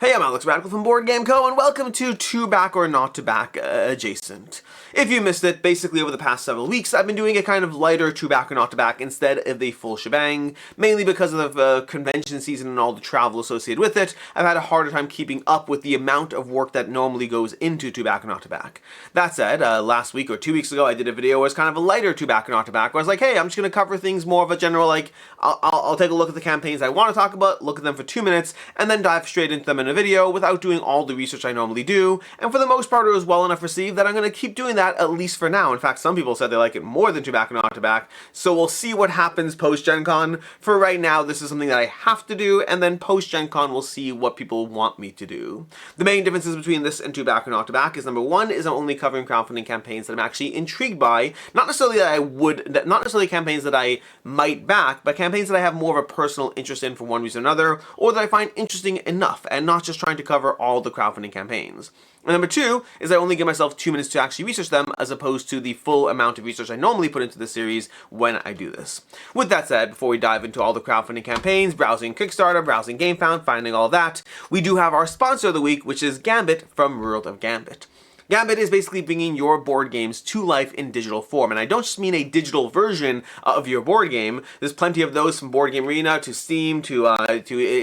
Hey, I'm Alex Radical from Board Game Co. and welcome to To Back or Not to Back Adjacent. If you missed it, basically over the past several weeks, I've been doing a kind of lighter To Back or Not to Back instead of the full shebang, mainly because of the convention season and all the travel associated with it. I've had a harder time keeping up with the amount of work that normally goes into To Back or Not to Back. That said, last week or 2 weeks ago, I did a video where it's kind of a lighter To Back or Not to Back, where I was like, hey, I'm just going to cover things more of a general, like, I'll take a look at the campaigns I want to talk about, look at them for 2 minutes, and then dive straight into them in a video without doing all the research I normally do, and for the most part it was well enough received that I'm going to keep doing that at least for now. In fact, some people said they like it more than To Back or Not to Back, so we'll see what happens post-Gen Con. For right now, this is something that I have to do, and then post-Gen Con we'll see what people want me to do. The main differences between this and To Back or Not to Back is, number one, is I'm only covering crowdfunding campaigns that I'm actually intrigued by, not necessarily campaigns that I might back, but campaigns that I have more of a personal interest in for one reason or another, or that I find interesting enough, and not just trying to cover all the crowdfunding campaigns. And number two is I only give myself 2 minutes to actually research them, as opposed to the full amount of research I normally put into the series when I do this. With that said, before we dive into all the crowdfunding campaigns, browsing Kickstarter, browsing GameFound, finding all that, we do have our sponsor of the week, which is Gambit from World of Gambit. Gambit is basically bringing your board games to life in digital form, and I don't just mean a digital version of your board game. There's plenty of those, from Board Game Arena to Steam to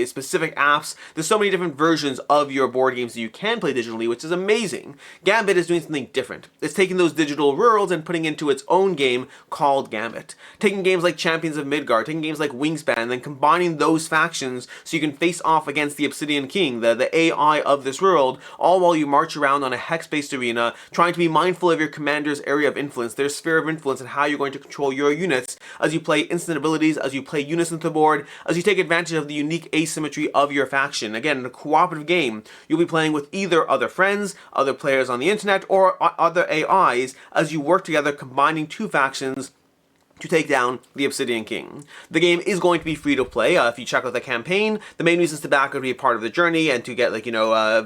specific apps. There's so many different versions of your board games that you can play digitally, which is amazing. Gambit is doing something different. It's taking those digital worlds and putting into its own game called Gambit. Taking games like Champions of Midgard, taking games like Wingspan, and then combining those factions so you can face off against the Obsidian King, the AI of this world, all while you march around on a hex-based arena, trying to be mindful of your commander's area of influence, their sphere of influence, and how you're going to control your units as you play instant abilities, as you play units into the board, as you take advantage of the unique asymmetry of your faction. Again, in a cooperative game, you'll be playing with either other friends, other players on the internet, or other AIs as you work together, combining two factions to take down the Obsidian King. The game is going to be free to play. If you check out the campaign, the main reasons to back are to be a part of the journey and to get,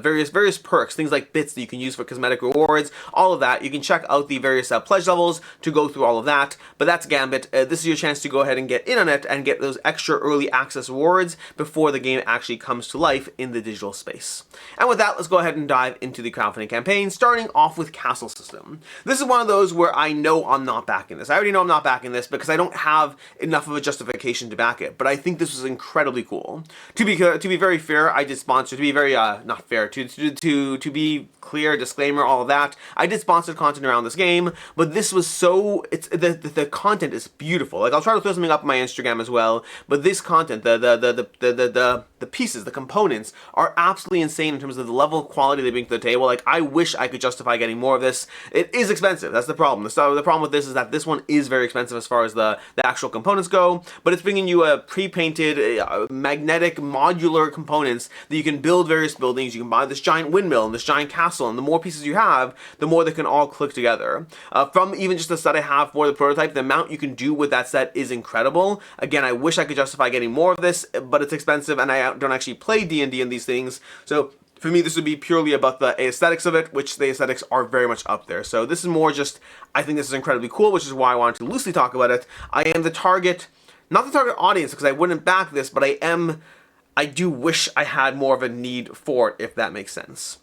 various perks, things like bits that you can use for cosmetic rewards, all of that. You can check out the various pledge levels to go through all of that, but that's Gambit. This is your chance to go ahead and get in on it and get those extra early access rewards before the game actually comes to life in the digital space. And with that, let's go ahead and dive into the crowdfunding campaign, starting off with Castle System. This is one of those where I know I'm not backing this. I already know I'm not backing this because I don't have enough of a justification to back it, but I think this was incredibly cool. To be very fair, I did sponsor, to be very, not fair, to be clear, disclaimer, all of that, I did sponsor content around this game, but this was so, the content is beautiful. Like, I'll try to throw something up on my Instagram as well, but this content, the pieces, the components, are absolutely insane in terms of the level of quality they bring to the table. Like, I wish I could justify getting more of this. It is expensive, that's the problem. The problem with this is that this one is very expensive as far as the actual components go, but it's bringing you a pre-painted, magnetic, modular components that you can build various buildings. You can buy this giant windmill and this giant castle, and the more pieces you have, the more they can all click together. From even just the set I have for the prototype, the amount you can do with that set is incredible. Again, I wish I could justify getting more of this, but it's expensive, and I don't actually play D&D and these things, so for me, this would be purely about the aesthetics of it, which the aesthetics are very much up there. So this is more just, I think this is incredibly cool, which is why I wanted to loosely talk about it. I am the target, not the target audience, because I wouldn't back this, but I do wish I had more of a need for it, if that makes sense.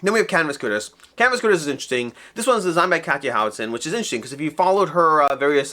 Then we have Canvas Critters. Canvas Critters is interesting. This one's designed by Katja Howitson, which is interesting, because if you followed her various,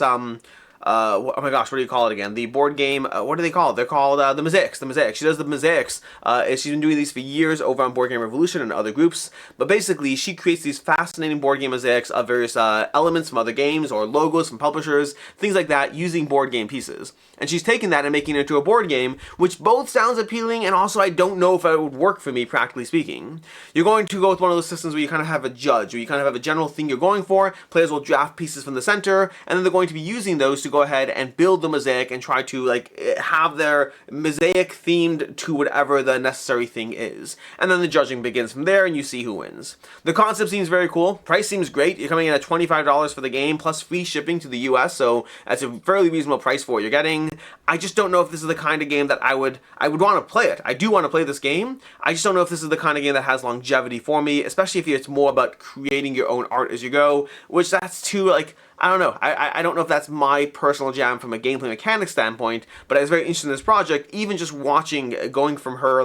oh my gosh, what do you call it again? The board game, what do they call it? They're called the Mosaics. The Mosaics. She does the Mosaics. She's been doing these for years over on Board Game Revolution and other groups. But basically, she creates these fascinating board game mosaics of various elements from other games or logos from publishers, things like that, using board game pieces. And she's taken that and making it into a board game, which both sounds appealing, and also I don't know if it would work for me, practically speaking. You're going to go with one of those systems where you kind of have a judge, where you kind of have a general thing you're going for. Players will draft pieces from the center, and then they're going to be using those to go ahead and build the mosaic and try to have their mosaic themed to whatever the necessary thing is. And then the judging begins from there, and you see who wins. The concept seems very cool. Price seems great. You're coming in at $25 for the game plus free shipping to the US, so that's a fairly reasonable price for what you're getting. I just don't know if this is the kind of game that I would want to play it. I do want to play this game. I just don't know if this is the kind of game that has longevity for me, especially if it's more about creating your own art as you go, which that's too, I don't know. I don't know if that's my personal jam from a gameplay mechanics standpoint, but I was very interested in this project, even just watching, going from her,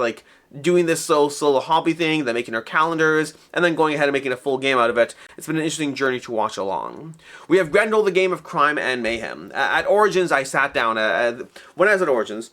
doing this solo hobby thing, then making our calendars, and then going ahead and making a full game out of it. It's been an interesting journey to watch along. We have Grendel, the game of crime and mayhem. At Origins, I sat down, when I was at Origins,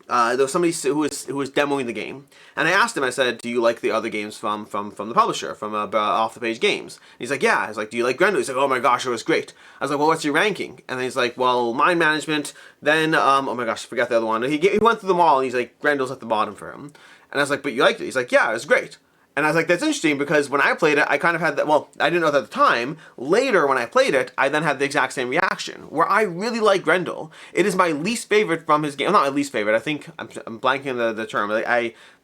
there was somebody who was demoing the game, and I asked him. I said, "Do you like the other games from the publisher, from Off the Page Games?" And he's like, "Yeah." I was like, "Do you like Grendel?" He's like, "Oh my gosh, it was great." I was like, "Well, what's your ranking?" And then he's like, "Well, mind management." Then, oh my gosh, I forgot the other one. He went through them all, and he's like, Grendel's at the bottom for him. And I was like, "But you liked it?" He's like, "Yeah, it was great." And I was like, that's interesting, because when I played it, I kind of had that, well, I didn't know that at the time. Later, when I played it, I then had the exact same reaction, where I really like Grendel. It is my least favorite from his game. Well, not my least favorite, I think, I'm blanking the term.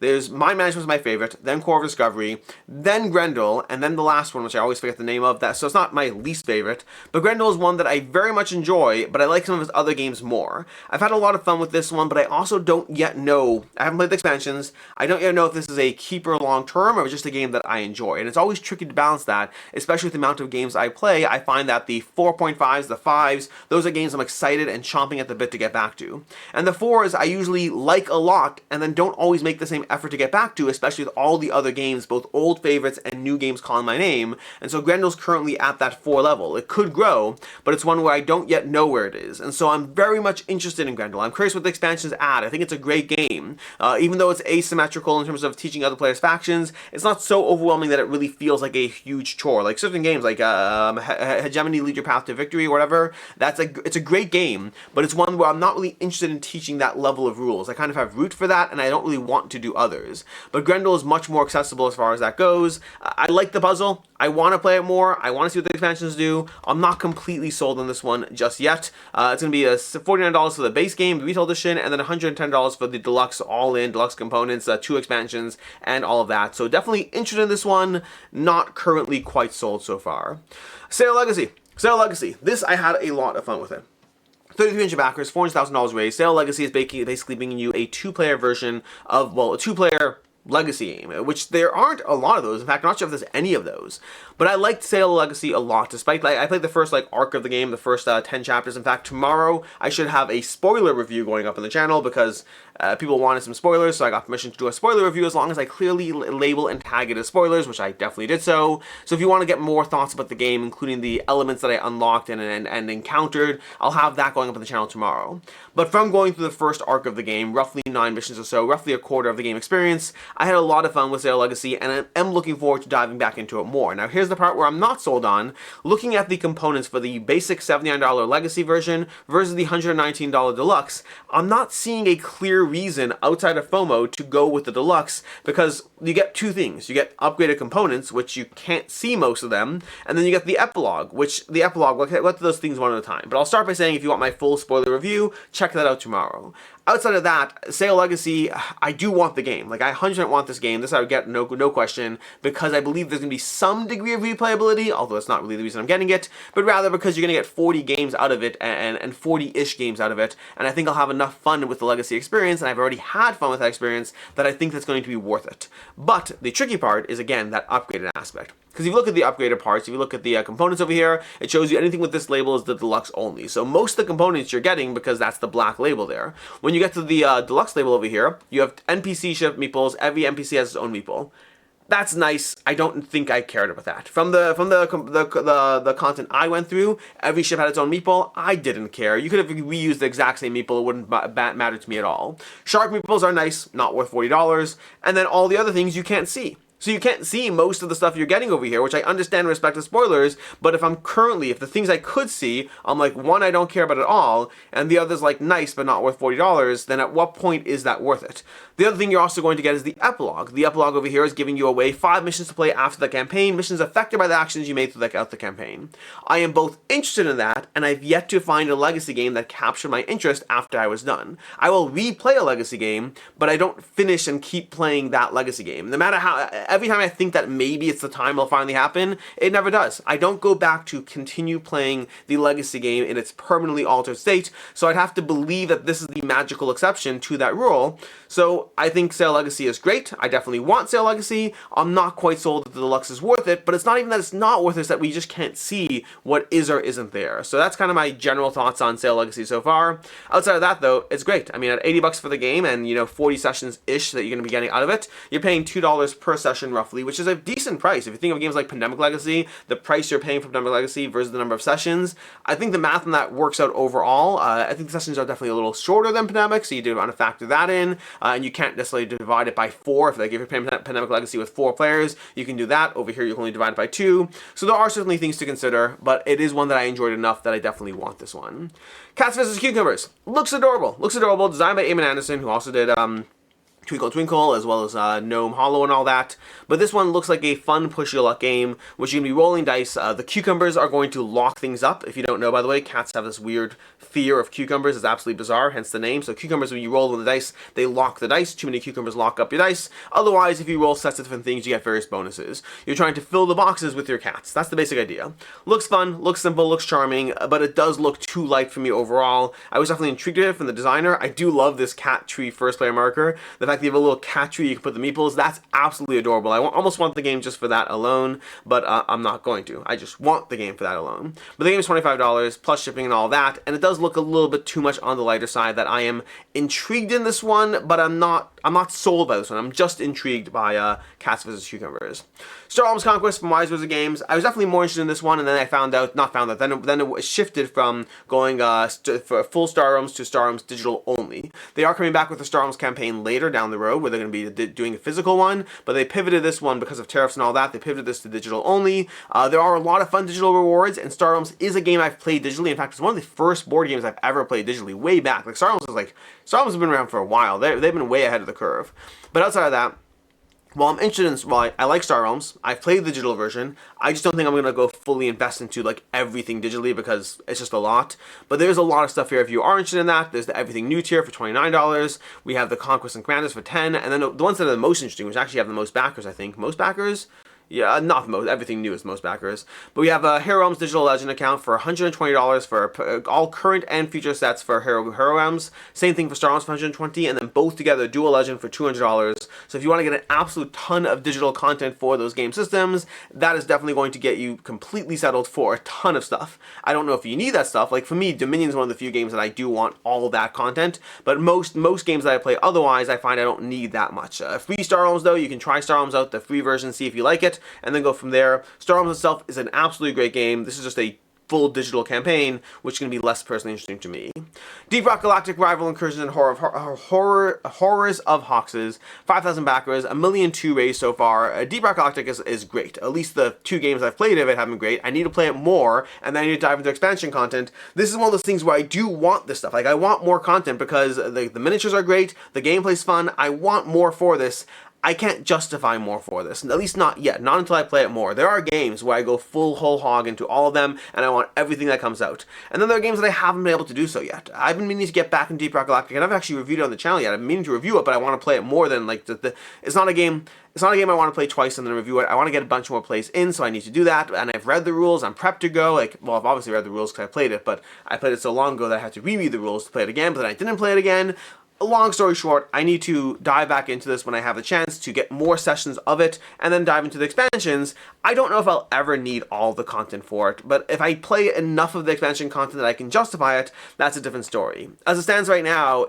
There's Mind Management was my favorite, then Core of Discovery, then Grendel, and then the last one, which I always forget the name of. That, so it's not my least favorite, but Grendel is one that I very much enjoy, but I like some of his other games more. I've had a lot of fun with this one, but I also don't yet know, I haven't played the expansions, I don't yet know if this is a keeper long term, or just a game that I enjoy. And it's always tricky to balance that, especially with the amount of games I play. I find that the 4.5s, the 5s, those are games I'm excited and chomping at the bit to get back to. And the 4s I usually like a lot, and then don't always make the same effort to get back to, especially with all the other games, both old favorites and new games calling my name. And so Grendel's currently at that 4 level. It could grow, but it's one where I don't yet know where it is. And so I'm very much interested in Grendel. I'm curious what the expansions add. I think it's a great game. Even though it's asymmetrical in terms of teaching other players factions, it's not so overwhelming that it really feels like a huge chore. Like certain games, like Hegemony Lead Your Path to Victory or whatever, it's a great game, but it's one where I'm not really interested in teaching that level of rules. I kind of have root for that, and I don't really want to do others. But Grendel is much more accessible as far as that goes. I like the puzzle. I want to play it more. I want to see what the expansions do. I'm not completely sold on this one just yet. It's going to be $49 for the base game, the retail edition, and then $110 for the deluxe, all-in deluxe components, 2 expansions, and all of that. So definitely interested in this one. Not currently quite sold so far. Sail Legacy. Sail Legacy. This, I had a lot of fun with it. 33 backers, $400,000 raised. Sail Legacy is basically bringing you a 2-player version of, well, a 2-player Legacy game, which there aren't a lot of those. In fact, I'm not sure if there's any of those. But I liked Sail Legacy a lot, despite, I played the first, arc of the game, the first 10 chapters. In fact, tomorrow, I should have a spoiler review going up on the channel, because people wanted some spoilers, so I got permission to do a spoiler review, as long as I clearly label and tag it as spoilers, which I definitely did so. So if you want to get more thoughts about the game, including the elements that I unlocked and encountered, I'll have that going up on the channel tomorrow. But from going through the first arc of the game, roughly 9 missions or so, roughly a quarter of the game experience, I had a lot of fun with Sail Legacy, and I am looking forward to diving back into it more. Now here's the part where I'm not sold on. Looking at the components for the basic $79 Legacy version versus the $119 Deluxe, I'm not seeing a clear reason outside of FOMO to go with the Deluxe, because you get 2 things. You get upgraded components, which you can't see most of them, and then you get the epilogue, which the epilogue, we'll get to those things one at a time. But I'll start by saying, if you want my full spoiler review, check that out tomorrow. Outside of that, Sail Legacy, I do want the game. I 100% want this game. This I would get, no question, because I believe there's going to be some degree of replayability, although that's not really the reason I'm getting it, but rather because you're going to get 40 games out of it, and 40-ish games out of it, and I think I'll have enough fun with the Legacy experience, and I've already had fun with that experience, that I think that's going to be worth it. But the tricky part is, again, that upgraded aspect. Because if you look at the upgraded parts, if you look at the components over here, it shows you anything with this label is the Deluxe only. So most of the components you're getting, because that's the black label there. When you get to the Deluxe label over here, you have NPC ship meeples. Every NPC has its own meeple. That's nice. I don't think I cared about that. From the content I went through, every ship had its own meeple. I didn't care. You could have reused the exact same meeple. It wouldn't matter to me at all. Shark meeples are nice, not worth $40. And then all the other things you can't see. So you can't see most of the stuff you're getting over here, which I understand and respect the spoilers, but if the things I could see, I'm like, one, I don't care about at all, and the other's nice, but not worth $40, then at what point is that worth it? The other thing you're also going to get is the epilogue. The epilogue over here is giving you away 5 missions to play after the campaign, missions affected by the actions you made throughout the campaign. I am both interested in that, and I've yet to find a Legacy game that captured my interest after I was done. I will replay a Legacy game, but I don't finish and keep playing that Legacy game. No matter how, every time I think that maybe it's the time it'll finally happen, it never does. I don't go back to continue playing the Legacy game in its permanently altered state, so I'd have to believe that this is the magical exception to that rule. So I think Sail Legacy is great. I definitely want Sail Legacy. I'm not quite sold that the Deluxe is worth it, but it's not even that it's not worth it, it's that we just can't see what is or isn't there. So that's kind of my general thoughts on Sail Legacy so far. Outside of that, though, it's great. I mean, at $80 for the game and, 40 sessions-ish that you're going to be getting out of it, you're paying $2 per session roughly, which is a decent price. If you think of games like Pandemic Legacy, the price you're paying for Pandemic Legacy versus the number of sessions, I think the math on that works out overall. I think the sessions are definitely a little shorter than Pandemic, so you do want to factor that in, and you can't necessarily divide it by 4. If you're playing Pandemic Legacy with 4 players, you can do that. Over here, you can only divide it by 2. So there are certainly things to consider, but it is one that I enjoyed enough that I definitely want this one. Cats vs. Cucumbers. Looks adorable. Looks adorable. Designed by Eamon Anderson, who also did Twinkle Twinkle, as well as Gnome Hollow and all that. But this one looks like a fun push your luck game, which you're going to be rolling dice. The cucumbers are going to lock things up. If you don't know, by the way, cats have this weird fear of cucumbers. It's absolutely bizarre, hence the name. So cucumbers, when you roll on the dice, they lock the dice. Too many cucumbers lock up your dice. Otherwise, if you roll sets of different things, you get various bonuses. You're trying to fill the boxes with your cats. That's the basic idea. Looks fun, looks simple, looks charming, but it does look too light for me overall. I was definitely intrigued with it from the designer. I do love this cat tree first player marker. The fact that you have a little cat tree you can put the meeples, that's absolutely adorable. I almost want the game just for that alone, but I'm not going to. I just want the game for that alone. But the game is $25 plus shipping and all that, and it does look a little bit too much on the lighter side. That I am intrigued in this one, but I'm not sold by this one. I'm just intrigued by Cats vs. Cucumbers. Star Realms Conquest from Wise Wizard Games. I was definitely more interested in this one, and then then it shifted from going for full Star Realms to Star Realms digital only. They are coming back with a Star Realms campaign later down the road, where they're going to be doing a physical one, but they pivoted this one because of tariffs and all that. They pivoted this to digital only. There are a lot of fun digital rewards, and Star Realms is a game I've played digitally. In fact, it's one of the first board games I've ever played digitally, way back. Star Realms has been around for a while. They've been way ahead of the curve. But outside of that, while I like Star Realms, I've played the digital version. I just don't think I'm going to go fully invest into everything digitally because it's just a lot. But there's a lot of stuff here if you are interested in that. There's the Everything New tier for $29. We have the Conquest and Commanders for $10. And then the ones that are the most interesting, which actually have the most backers, I think. Most backers? Yeah, not the most. Everything New is most backers. But we have a Hero Realms Digital Legend account for $120 for all current and future sets for Hero Realms. Same thing for Star Realms for $120, and then both together Dual Legend for $200. So if you want to get an absolute ton of digital content for those game systems, that is definitely going to get you completely settled for a ton of stuff. I don't know if you need that stuff. Like for me, Dominion is one of the few games that I do want all of that content. But most games that I play otherwise, I find I don't need that much. Free Star Realms though, you can try Star Realms out, the free version, see if you like it, and then go from there. Star Realms itself is an absolutely great game. This is just a full digital campaign, which is going to be less personally interesting to me. Deep Rock Galactic, Rival, Incursion, and Horrors of Hoxxes. 5,000 backers, 1,000,002 raised so far. Deep Rock Galactic is great. At least the 2 games I've played of it have been great. I need to play it more, and then I need to dive into expansion content. This is one of those things where I do want this stuff. I want more content because the miniatures are great, the gameplay's fun. I want more for this. I can't justify more for this, at least not yet, not until I play it more. There are games where I go full whole hog into all of them, and I want everything that comes out. And then there are games that I haven't been able to do so yet. I've been meaning to get back in Deep Rock Galactic, and I've actually reviewed it on the channel yet. I've been meaning to review it, but I want to play it more than it's not a game I want to play twice and then review it. I want to get a bunch more plays in, so I need to do that, and I've read the rules, I'm prepped to go. I've obviously read the rules because I played it, but I played it so long ago that I had to reread the rules to play it again, but then I didn't play it again. Long story short, I need to dive back into this when I have the chance to get more sessions of it and then dive into the expansions. I don't know if I'll ever need all the content for it, but if I play enough of the expansion content that I can justify it, that's a different story. As it stands right now,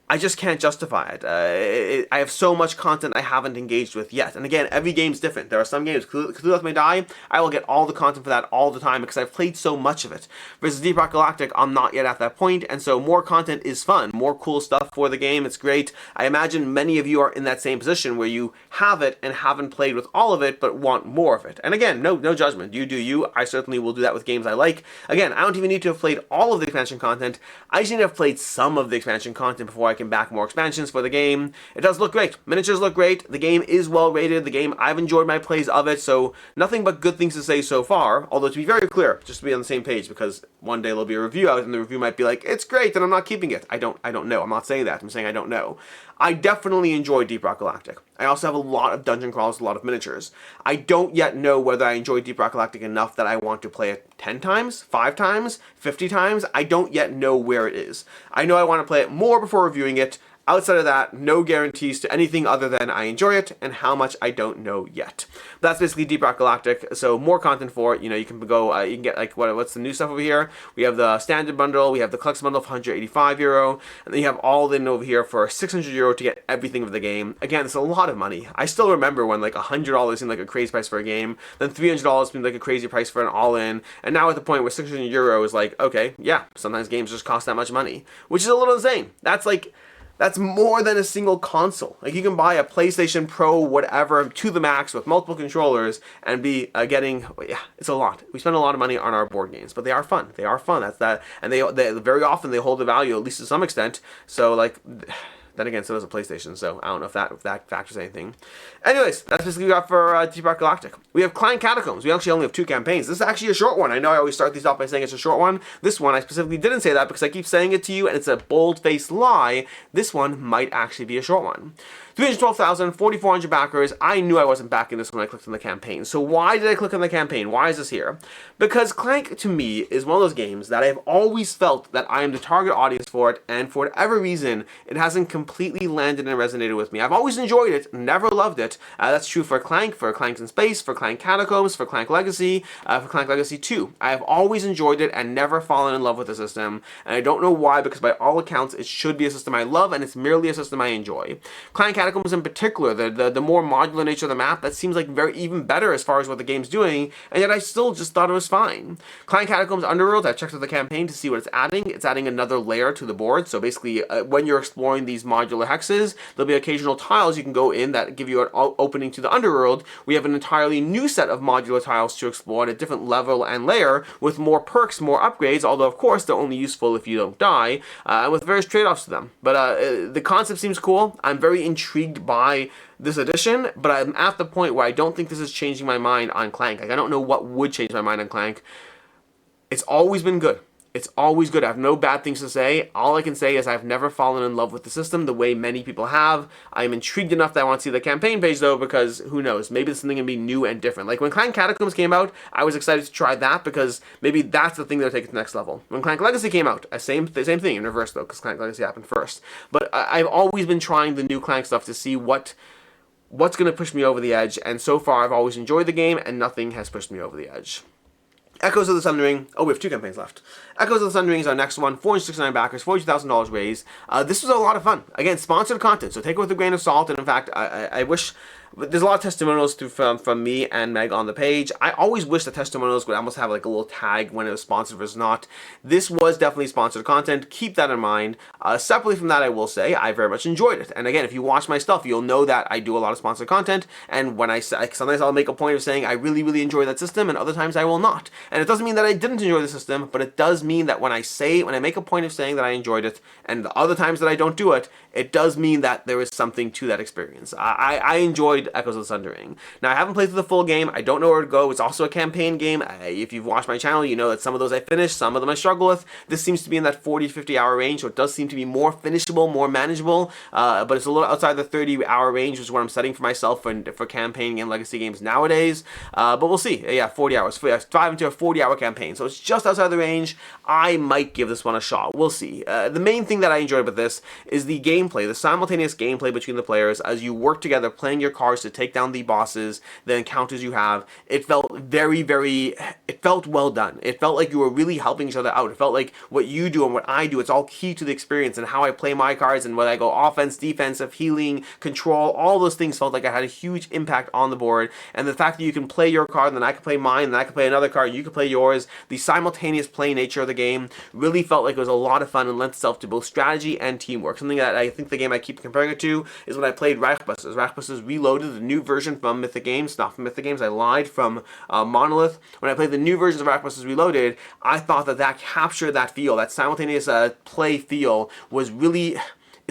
I just can't justify it. I have so much content I haven't engaged with yet. And again, every game's different. There are some games, Cthulhu May Die, I will get all the content for that all the time because I've played so much of it. Versus Deep Rock Galactic, I'm not yet at that point, and so more content is fun. More cool stuff for the game, it's great. I imagine many of you are in that same position where you have it and haven't played with all of it, but want more of it. And again, no judgment. You do you. I certainly will do that with games I like. Again, I don't even need to have played all of the expansion content. I just need to have played some of the expansion content before I I can back more expansions for the game. It does look great. Miniatures look great. The game is well rated. The game, I've enjoyed my plays of it, so nothing but good things to say so far. Although, to be very clear, just to be on the same page, because one day there'll be a review out and the review might be like, it's great and I'm not keeping it. I don't know. I'm not saying that. I'm saying I don't know. I definitely enjoy Deep Rock Galactic. I also have a lot of dungeon crawls, a lot of miniatures. I don't yet know whether I enjoy Deep Rock Galactic enough that I want to play it 10 times, 5 times, 50 times. I don't yet know where it is. I know I want to play it more before reviewing it. Outside of that, no guarantees to anything other than I enjoy it, and how much I don't know yet. But that's basically Deep Rock Galactic, so more content for it. You know, you can go, you can get, like, what's the new stuff over here? We have the standard bundle, we have the collection bundle for €185, and then you have all in over here for €600 to get everything of the game. Again, it's a lot of money. I still remember when, like, $100 seemed like a crazy price for a game, then $300 seemed like a crazy price for an all-in, and now at the point where €600 is like, okay, yeah, sometimes games just cost that much money, which is a little insane. That's more than a single console. Like, you can buy a PlayStation Pro, whatever, to the max with multiple controllers and be getting, yeah, it's a lot. We spend a lot of money on our board games, but they are fun. They are fun. That's that. And they very often they hold the value, at least to some extent. So, like, then again, so does a PlayStation, so I don't know if that factors anything. Anyways, that's basically what we got for Deep Rock Galactic. We have Clank Catacombs. We actually only have 2 campaigns. This is actually a short one. I know I always start these off by saying it's a short one. This one, I specifically didn't say that because I keep saying it to you, and it's a bold-faced lie. This one might actually be a short one. 312,000, 4,400 backers. I knew I wasn't backing this when I clicked on the campaign. So why did I click on the campaign? Why is this here? Because Clank, to me, is one of those games that I've always felt that I am the target audience for it, and for whatever reason, it hasn't completely landed and resonated with me. I've always enjoyed it, never loved it. That's true for Clank in Space, for Clank Catacombs, for Clank Legacy, for Clank Legacy 2. I have always enjoyed it and never fallen in love with the system, and I don't know why, because by all accounts, it should be a system I love, and it's merely a system I enjoy. Clank Catacombs in particular, the more modular nature of the map, that seems like even better as far as what the game's doing, and yet I still just thought it was fine. Clank Catacombs Underworld, I checked out the campaign to see what it's adding. It's adding another layer to the board, so basically when you're exploring these modular hexes, there'll be occasional tiles you can go in that give you an opening to the Underworld. We have an entirely new set of modular tiles to explore at a different level and layer with more perks, more upgrades, although of course they're only useful if you don't die, and with various trade-offs to them. But the concept seems cool. I'm very intrigued by this edition, but I'm at the point where I don't think this is changing my mind on Clank. Like, I don't know what would change my mind on Clank. It's always been good. It's always good. I have no bad things to say. All I can say is I've never fallen in love with the system the way many people have. I'm intrigued enough that I want to see the campaign page, though, because who knows? Maybe it's something going to be new and different. Like, when Clank Catacombs came out, I was excited to try that because maybe that's the thing that'll take it to the next level. When Clank Legacy came out, the same thing in reverse, though, because Clank Legacy happened first. But I've always been trying the new Clank stuff to see what's going to push me over the edge, and so far I've always enjoyed the game, and nothing has pushed me over the edge. Echoes of the Sundering. Oh, we have 2 campaigns left. Echoes of the Sundering is our next one. 469 backers, $42,000 raised. This was a lot of fun. Again, sponsored content, so take it with a grain of salt. And in fact, I wish... There's a lot of testimonials from me and Meg on the page. I always wish the testimonials would almost have like a little tag when it was sponsored versus not. This was definitely sponsored content. Keep that in mind. Separately from that, I will say I very much enjoyed it. And again, if you watch my stuff, you'll know that I do a lot of sponsored content. And when sometimes I'll make a point of saying I really, really enjoy that system, and other times I will not. And it doesn't mean that I didn't enjoy the system, but it does mean that when I make a point of saying that I enjoyed it, and the other times that I don't do it, it does mean that there is something to that experience. I enjoyed Echoes of the Sundering. Now, I haven't played through the full game. I don't know where to go. It's also a campaign game. If you've watched my channel, you know that some of those I finished, some of them I struggle with. This seems to be in that 40 to 50 hour range, so it does seem to be more finishable, more manageable, but it's a little outside the 30 hour range, which is what I'm setting for myself for campaign and legacy games nowadays. But we'll see. Yeah, 40 hours. 5 into a 40 hour campaign, so it's just outside the range. I might give this one a shot. We'll see. The main thing that I enjoyed about this is the gameplay, the simultaneous gameplay between the players as you work together playing your cards to take down the bosses, the encounters you have. It felt it felt well done. It felt like you were really helping each other out. It felt like what you do and what I do, it's all key to the experience, and how I play my cards and whether I go offense, defensive, healing, control, all those things felt like I had a huge impact on the board. And the fact that you can play your card, and then I can play mine, and I can play another card, and you can play yours, the simultaneous play nature of the game really felt like it was a lot of fun and lent itself to both strategy and teamwork. Something that I think the game I keep comparing it to is when I played Reichbusters. Reichbusters Reloaded, the new version from Mythic Games, not from Mythic Games, I lied, from Monolith. When I played the new versions of Reichbusters Reloaded, I thought that captured that feel, that simultaneous play feel was really...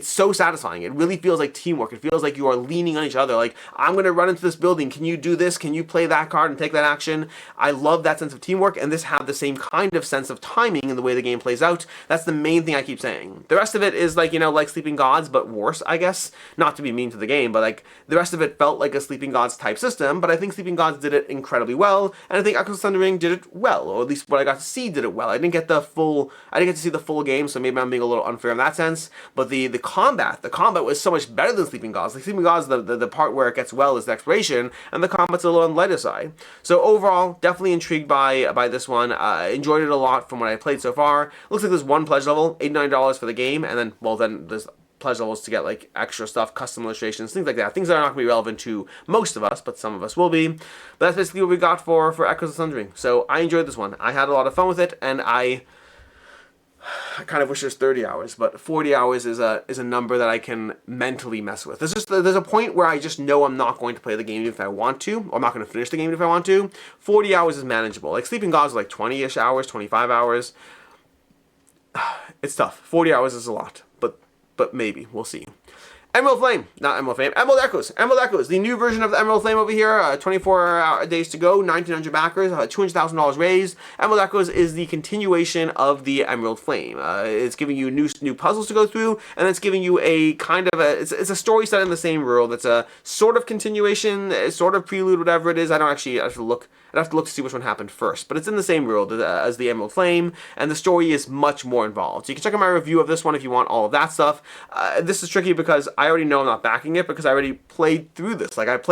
it's so satisfying. It really feels like teamwork. It feels like you are leaning on each other. Like, I'm going to run into this building. Can you do this? Can you play that card and take that action? I love that sense of teamwork, and this had the same kind of sense of timing in the way the game plays out. That's the main thing I keep saying. The rest of it is like, you know, like Sleeping Gods, but worse, I guess. Not to be mean to the game, but like, the rest of it felt like a Sleeping Gods type system, but I think Sleeping Gods did it incredibly well, and I think Echoes of Sundering did it well, or at least what I got to see did it well. I didn't get to see the full game, so maybe I'm being a little unfair in that sense, but the combat was so much better than Sleeping Gods. Like, Sleeping Gods, the part where it gets well is the exploration, and the combat's a little on the lighter side. So overall, definitely intrigued by this one. Enjoyed it a lot from what I played so far. Looks like there's one pledge level, $89 for the game, and then there's pledge levels to get like extra stuff, custom illustrations, things like that. Things that are not going to be relevant to most of us, but some of us will be. But that's basically what we got for Echoes of Sundering. So I enjoyed this one. I had a lot of fun with it, and I kind of wish there's 30 hours, but 40 hours is a number that I can mentally mess with. There's a point where I just know I'm not going to play the game even if I want to, or I'm not going to finish the game even if I want to. 40 hours is manageable. Like, Sleeping Gods is like 20-ish hours, 25 hours. It's tough. 40 hours is a lot, but maybe. We'll see. Emerald Flame. Not Emerald Flame. Emerald Echoes. Emerald Echoes. The new version of the Emerald Flame over here. 24 days to go. 1,900 backers. $200,000 raised. Emerald Echoes is the continuation of the Emerald Flame. It's giving you new puzzles to go through, and it's giving you a kind of a... It's a story set in the same world. It's a sort of continuation, sort of prelude, whatever it is. I have to look to see which one happened first. But it's in the same world as the Emerald Flame, and the story is much more involved. So you can check out my review of this one if you want all of that stuff. This is tricky because I already know I'm not backing it because I already played through this. Like, I've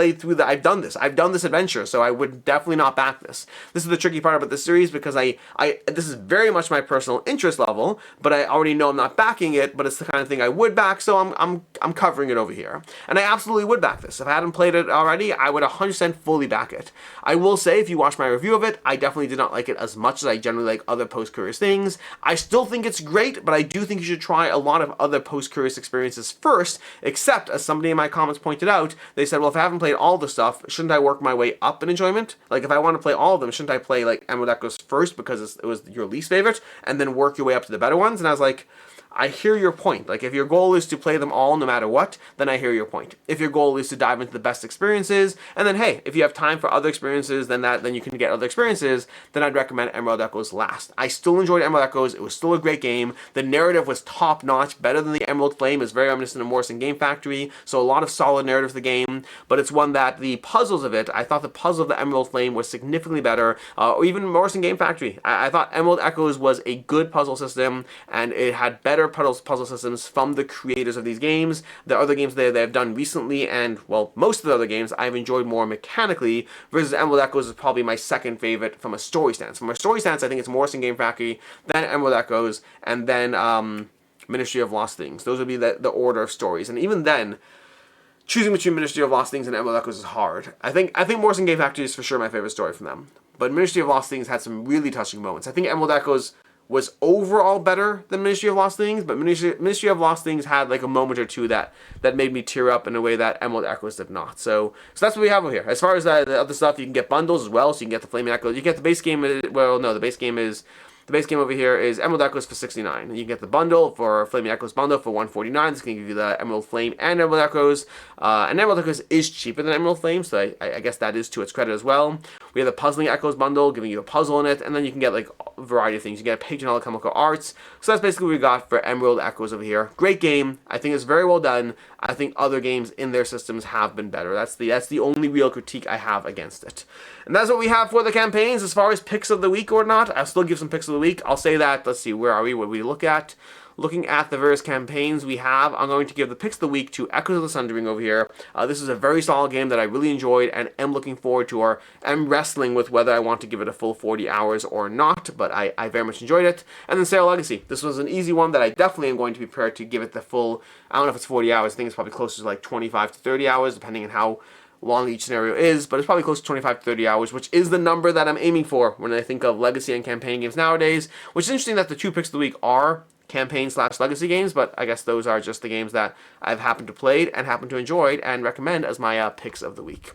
done this. I've done this adventure, so I would definitely not back this. This is the tricky part about this series because this is very much my personal interest level, but I already know I'm not backing it, but it's the kind of thing I would back, so I'm covering it over here. And I absolutely would back this. If I hadn't played it already, I would 100% fully back it. I will say, if you watch my review of it, I definitely did not like it as much as I generally like other post-curious things. I still think it's great, but I do think you should try a lot of other post-curious experiences first, except, as somebody in my comments pointed out, they said, well, if I haven't played all the stuff, shouldn't I work my way up in enjoyment? Like, if I want to play all of them, shouldn't I play, like, Emerald Echoes first because it was your least favorite, and then work your way up to the better ones? And I was like, I hear your point. Like, if your goal is to play them all no matter what, then I hear your point. If your goal is to dive into the best experiences, and then, hey, if you have time for other experiences, then you can get other experiences, then I'd recommend Emerald Echoes last. I still enjoyed Emerald Echoes. It was still a great game. The narrative was top-notch, better than the Emerald Flame. It's very reminiscent of Morrison Game Factory, so a lot of solid narrative to the game, but it's one that the puzzles of it, I thought the puzzle of the Emerald Flame was significantly better, or even Morrison Game Factory. I thought Emerald Echoes was a good puzzle system, and it had better puzzle systems from the creators of these games. The other games they have done recently, and, well, most of the other games, I've enjoyed more mechanically, versus Emerald Echoes is probably my second favorite from a story stance. From a story stance, I think it's Morrison Game Factory, then Emerald Echoes, and then Ministry of Lost Things. Those would be the order of stories. And even then, choosing between Ministry of Lost Things and Emerald Echoes is hard. I think Morrison Game Factory is for sure my favorite story from them. But Ministry of Lost Things had some really touching moments. I think Emerald Echoes was overall better than Ministry of Lost Things, but Ministry of Lost Things had like a moment or two that made me tear up in a way that Emerald Echoes did not. So that's what we have over here. As far as the other stuff, you can get bundles as well, so you can get the Flaming Echoes. You get the base game, well, no, the base game over here is Emerald Echoes for $69. You can get the bundle for Flaming Echoes bundle for $149. This can give you the Emerald Flame and Emerald Echoes. And Emerald Echoes is cheaper than Emerald Flame, so I guess that is to its credit as well. We have the Puzzling Echoes bundle, giving you a puzzle in it, and then you can get like a variety of things. You get a page on Alchemical Arts. So that's basically what we got for Emerald Echoes over here. Great game. I think it's very well done. I think other games in their systems have been better. That's the only real critique I have against it. And that's what we have for the campaigns. As far as picks of the week or not, I'll still give some picks of the week. I'll say that, let's see, where are we? What we look at? Looking at the various campaigns we have, I'm going to give the picks of the week to Echoes of the Sundering over here. This is a very solid game that I really enjoyed and am looking forward to, or am wrestling with whether I want to give it a full 40 hours or not, but I very much enjoyed it. And then Sail Legacy. This was an easy one that I definitely am going to be prepared to give it the full, I don't know if it's 40 hours, I think it's probably closer to like 25 to 30 hours, depending on how long each scenario is, but it's probably close to 25 to 30 hours, which is the number that I'm aiming for when I think of Legacy and campaign games nowadays, which is interesting that the two picks of the week are campaign/legacy games, but I guess those are just the games that I've happened to play and happen to enjoy and recommend as my picks of the week.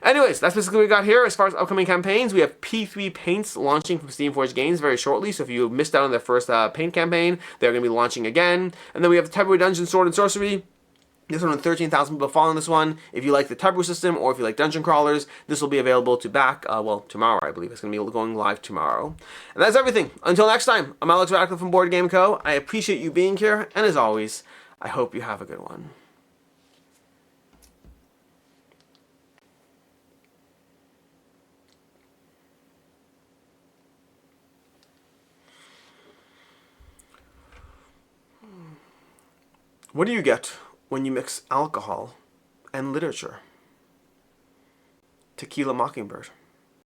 Anyways, that's basically what we got here. As far as upcoming campaigns, we have P3 paints launching from Steamforged Games very shortly. So if you missed out on their first paint campaign, they're going to be launching again. And then we have the Tybur Dungeon Sword and Sorcery. This one with 13,000 people following this one. If you like the Tybur system or if you like dungeon crawlers, this will be available to back, tomorrow, I believe. It's going to be going live tomorrow. And that's everything. Until next time, I'm Alex Radcliffe from Board Game Co. I appreciate you being here, and as always, I hope you have a good one. What do you get when you mix alcohol and literature? Tequila Mockingbird.